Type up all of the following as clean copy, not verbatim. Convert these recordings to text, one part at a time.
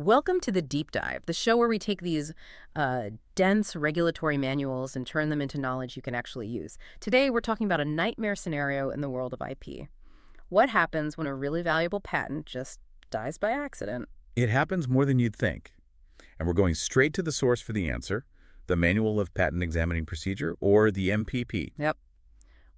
Welcome to the Deep Dive, the show where we take these dense regulatory manuals and turn them into knowledge you can actually use. Today, we're talking about a nightmare scenario in the world of IP. What happens when a really valuable patent just dies by accident? It happens more than you'd think. And we're going straight to the source for the answer, the Manual of Patent Examining Procedure, or the MPP. Yep.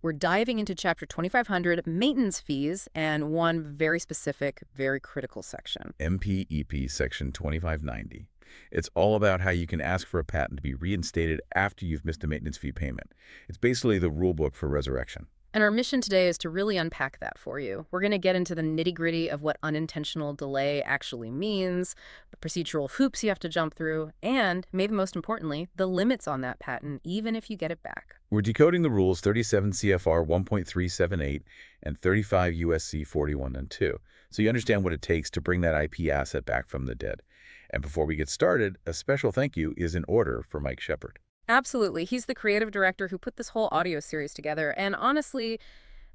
We're diving into Chapter 2500, maintenance fees, and one very specific, very critical section. MPEP Section 2590. It's all about how you can ask for a patent to be reinstated after you've missed a maintenance fee payment. It's basically the rule book for resurrection. And our mission today is to really unpack that for you. We're going to get into the nitty-gritty of what unintentional delay actually means, the procedural hoops you have to jump through, and, maybe most importantly, the limits on that patent, even if you get it back. We're decoding the rules 37 CFR 1.378 and 35 U.S.C. 41(2), so you understand what it takes to bring that IP asset back from the dead. And before we get started, a special thank you is in order for Mike Shepard. Absolutely. He's the creative director who put this whole audio series together. And honestly,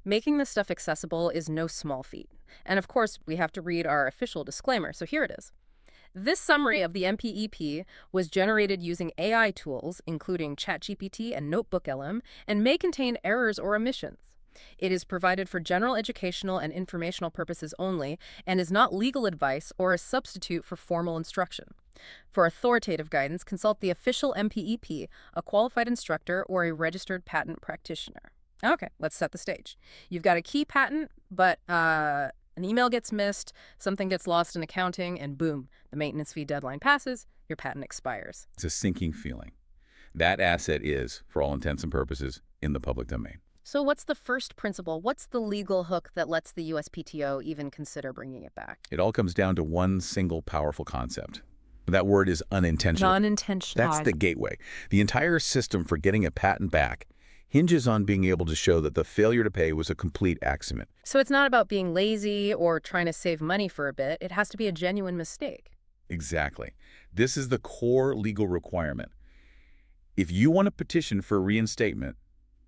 making this stuff accessible is no small feat. And of course, we have to read our official disclaimer. So here it is. This summary of the MPEP was generated using AI tools, including ChatGPT and NotebookLM, and may contain errors or omissions. It is provided for general educational and informational purposes only and is not legal advice or a substitute for formal instruction. For authoritative guidance, consult the official MPEP, a qualified instructor, or a registered patent practitioner. Okay, let's set the stage. You've got a key patent, but an email gets missed, something gets lost in accounting, and boom, the maintenance fee deadline passes, your patent expires. It's a sinking feeling. That asset is, for all intents and purposes, in the public domain. So what's the first principle? What's the legal hook that lets the USPTO even consider bringing it back? It all comes down to one single powerful concept. That word is unintentional. Non-intentional. That's the gateway. The entire system for getting a patent back hinges on being able to show that the failure to pay was a complete accident. So it's not about being lazy or trying to save money for a bit. It has to be a genuine mistake. Exactly. This is the core legal requirement. If you want to petition for reinstatement,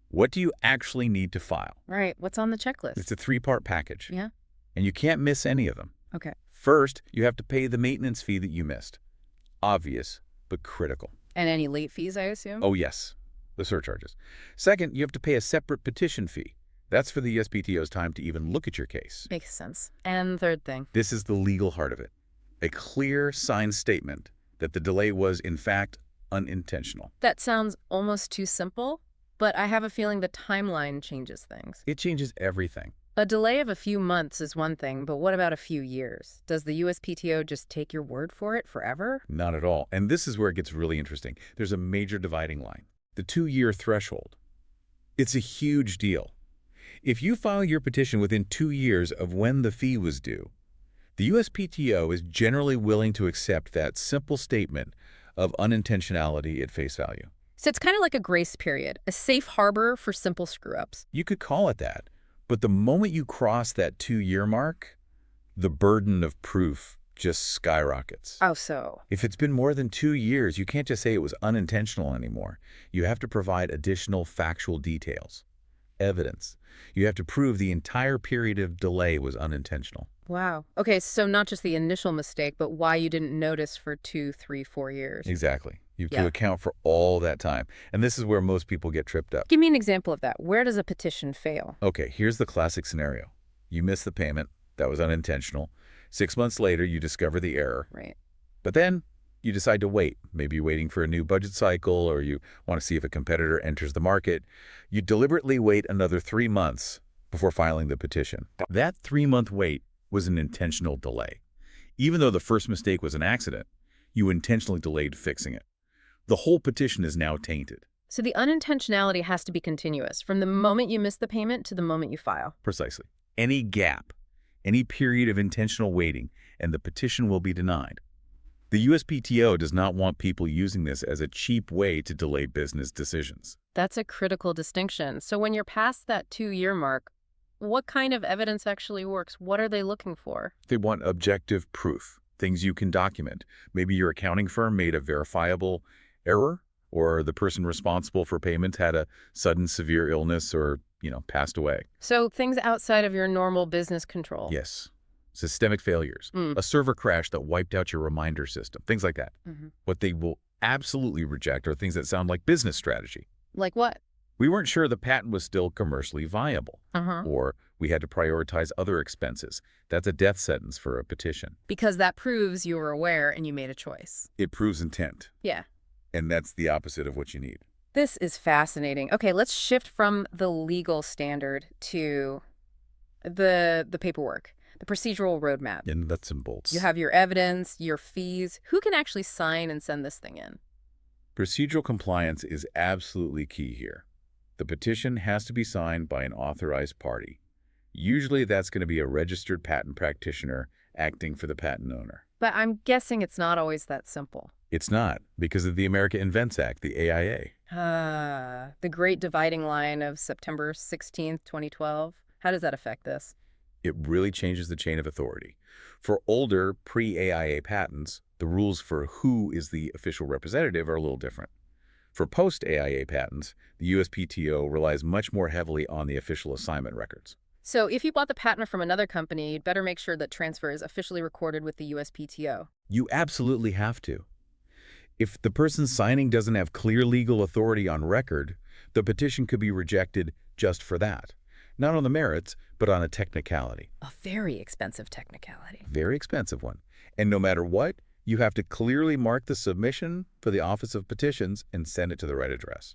what do you actually need to file? Right. What's on the checklist? It's a three-part package. Yeah. And you can't miss any of them. Okay. First, you have to pay the maintenance fee that you missed. Obvious, but critical. And any late fees, I assume? Oh, yes. The surcharges. Second, you have to pay a separate petition fee. That's for the USPTO's time to even look at your case. Makes sense. And third thing? This is the legal heart of it. A clear signed statement that the delay was, in fact, unintentional. That sounds almost too simple, but I have a feeling the timeline changes things. It changes everything. A delay of a few months is one thing, but what about a few years? Does the USPTO just take your word for it forever? Not at all. And this is where it gets really interesting. There's a major dividing line. The 2-year threshold. It's a huge deal. If you file your petition within 2 years of when the fee was due, the USPTO is generally willing to accept that simple statement of unintentionality at face value. So it's kind of like a grace period, a safe harbor for simple screw-ups. You could call it that. But the moment you cross that 2-year mark, the burden of proof just skyrockets. Oh, so? If it's been more than 2 years, you can't just say it was unintentional anymore. You have to provide additional factual details, evidence. You have to prove the entire period of delay was unintentional. Wow. Okay, so not just the initial mistake, but why you didn't notice for 2, 3, 4 years. Exactly. You have to account for all that time. And this is where most people get tripped up. Give me an example of that. Where does a petition fail? Okay, here's the classic scenario. You missed the payment. That was unintentional. 6 months later, you discover the error. Right. But then you decide to wait. Maybe you're waiting for a new budget cycle, or you want to see if a competitor enters the market. You deliberately wait another 3 months before filing the petition. That 3-month wait was an intentional delay. Even though the first mistake was an accident, you intentionally delayed fixing it. The whole petition is now tainted. So the unintentionality has to be continuous, from the moment you miss the payment to the moment you file. Precisely. Any gap, any period of intentional waiting, and the petition will be denied. The USPTO does not want people using this as a cheap way to delay business decisions. That's a critical distinction. So when you're past that 2-year mark, what kind of evidence actually works? What are they looking for? They want objective proof, things you can document. Maybe your accounting firm made a verifiable error, or the person responsible for payments had a sudden severe illness or, passed away. So things outside of your normal business control. Yes. systemic failures, Mm. a server crash that wiped out your reminder system, things like that. Hmm. What they will absolutely reject are things that sound like business strategy. Like what? We weren't sure the patent was still commercially viable, Uh-huh. or we had to prioritize other expenses. That's a death sentence for a petition. Because that proves you were aware and you made a choice. It proves intent, Yeah. and that's the opposite of what you need. This is fascinating. Okay, let's shift from the legal standard to the paperwork, the procedural roadmap. And nuts and bolts. You have your evidence, your fees. Who can actually sign and send this thing in? Procedural compliance is absolutely key here. The petition has to be signed by an authorized party. Usually that's going to be a registered patent practitioner acting for the patent owner. But I'm guessing it's not always that simple. It's not, because of the America Invents Act, the AIA. The great dividing line of September 16th, 2012. How does that affect this? It really changes the chain of authority. For older pre-AIA patents, the rules for who is the official representative are a little different. For post-AIA patents, the USPTO relies much more heavily on the official assignment records. So if you bought the patent from another company, you'd better make sure that transfer is officially recorded with the USPTO. You absolutely have to. If the person signing doesn't have clear legal authority on record, the petition could be rejected just for that. Not on the merits, but on a technicality. A very expensive technicality. Very expensive one. And no matter what, you have to clearly mark the submission for the Office of Petitions and send it to the right address.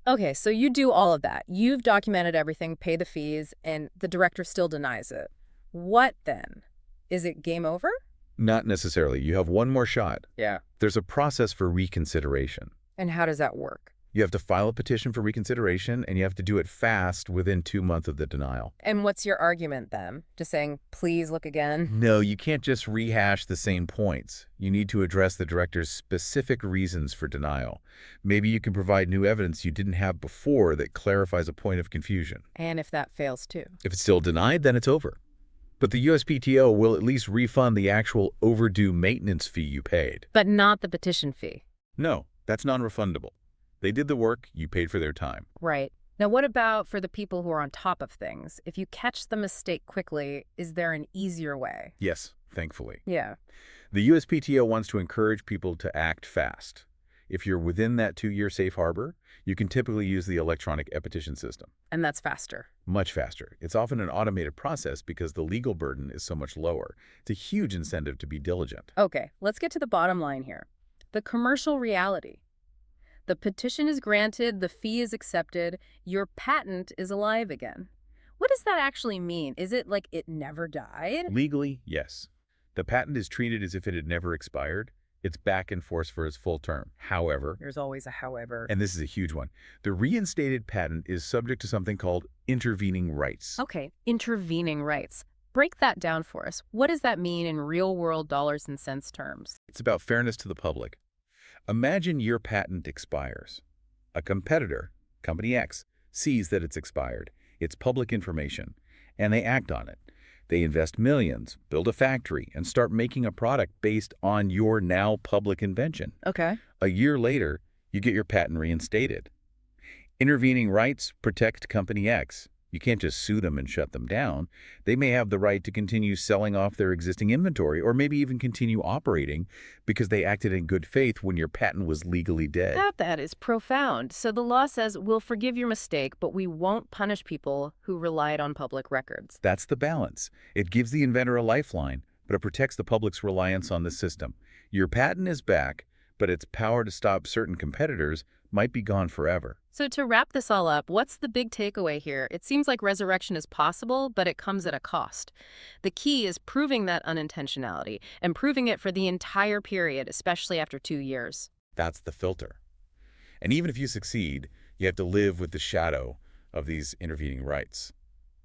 Okay, so you do all of that. You've documented everything, pay the fees, and the director still denies it. What then? Is it game over? Not necessarily. You have one more shot. Yeah. There's a process for reconsideration. And how does that work? You have to file a petition for reconsideration, and you have to do it fast within 2 months of the denial. And what's your argument then? Just saying, please look again? No, you can't just rehash the same points. You need to address the director's specific reasons for denial. Maybe you can provide new evidence you didn't have before that clarifies a point of confusion. And if that fails too? If it's still denied, then it's over. But the USPTO will at least refund the actual overdue maintenance fee you paid. But not the petition fee. No, that's non-refundable. They did the work, you paid for their time. Right. Now, what about for the people who are on top of things? If you catch the mistake quickly, is there an easier way? Yes, thankfully. Yeah. The USPTO wants to encourage people to act fast. If you're within that 2-year safe harbor, you can typically use the electronic ePetition system. And that's faster. Much faster. It's often an automated process because the legal burden is so much lower. It's a huge incentive to be diligent. Okay, let's get to the bottom line here. The commercial reality. The petition is granted, the fee is accepted, your patent is alive again. What does that actually mean? Is it like it never died? Legally, yes. The patent is treated as if it had never expired. It's back in force for its full term. However, There's always a however. and this is a huge one, the reinstated patent is subject to something called intervening rights. Okay, intervening rights. Break that down for us. What does that mean in real-world dollars and cents terms? It's about fairness to the public. Imagine your patent expires. A competitor, Company X, sees that it's expired. It's public information, and they act on it. They invest millions, build a factory, and start making a product based on your now public invention. Okay. A year later, you get your patent reinstated. Intervening rights protect Company X. You can't just sue them and shut them down. They may have the right to continue selling off their existing inventory or maybe even continue operating because they acted in good faith when your patent was legally dead. That is profound. So the law says we'll forgive your mistake, but we won't punish people who relied on public records. That's the balance. It gives the inventor a lifeline, but it protects the public's reliance on the system. Your patent is back, but its power to stop certain competitors might be gone forever. So to wrap this all up, what's the big takeaway here? It seems like resurrection is possible, but it comes at a cost. The key is proving that unintentionality and proving it for the entire period, especially after 2 years. That's the filter. And even if you succeed, you have to live with the shadow of these intervening rights.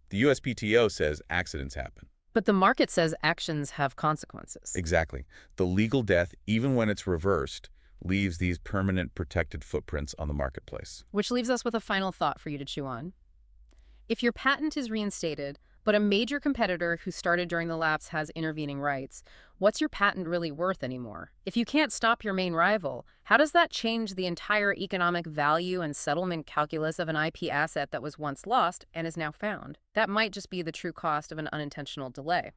The USPTO says accidents happen. But the market says actions have consequences. Exactly. The legal death, even when it's reversed, leaves these permanent protected footprints on the marketplace. Which leaves us with a final thought for you to chew on. If your patent is reinstated, but a major competitor who started during the lapse has intervening rights, what's your patent really worth anymore? If you can't stop your main rival, how does that change the entire economic value and settlement calculus of an IP asset that was once lost and is now found? That might just be the true cost of an unintentional delay.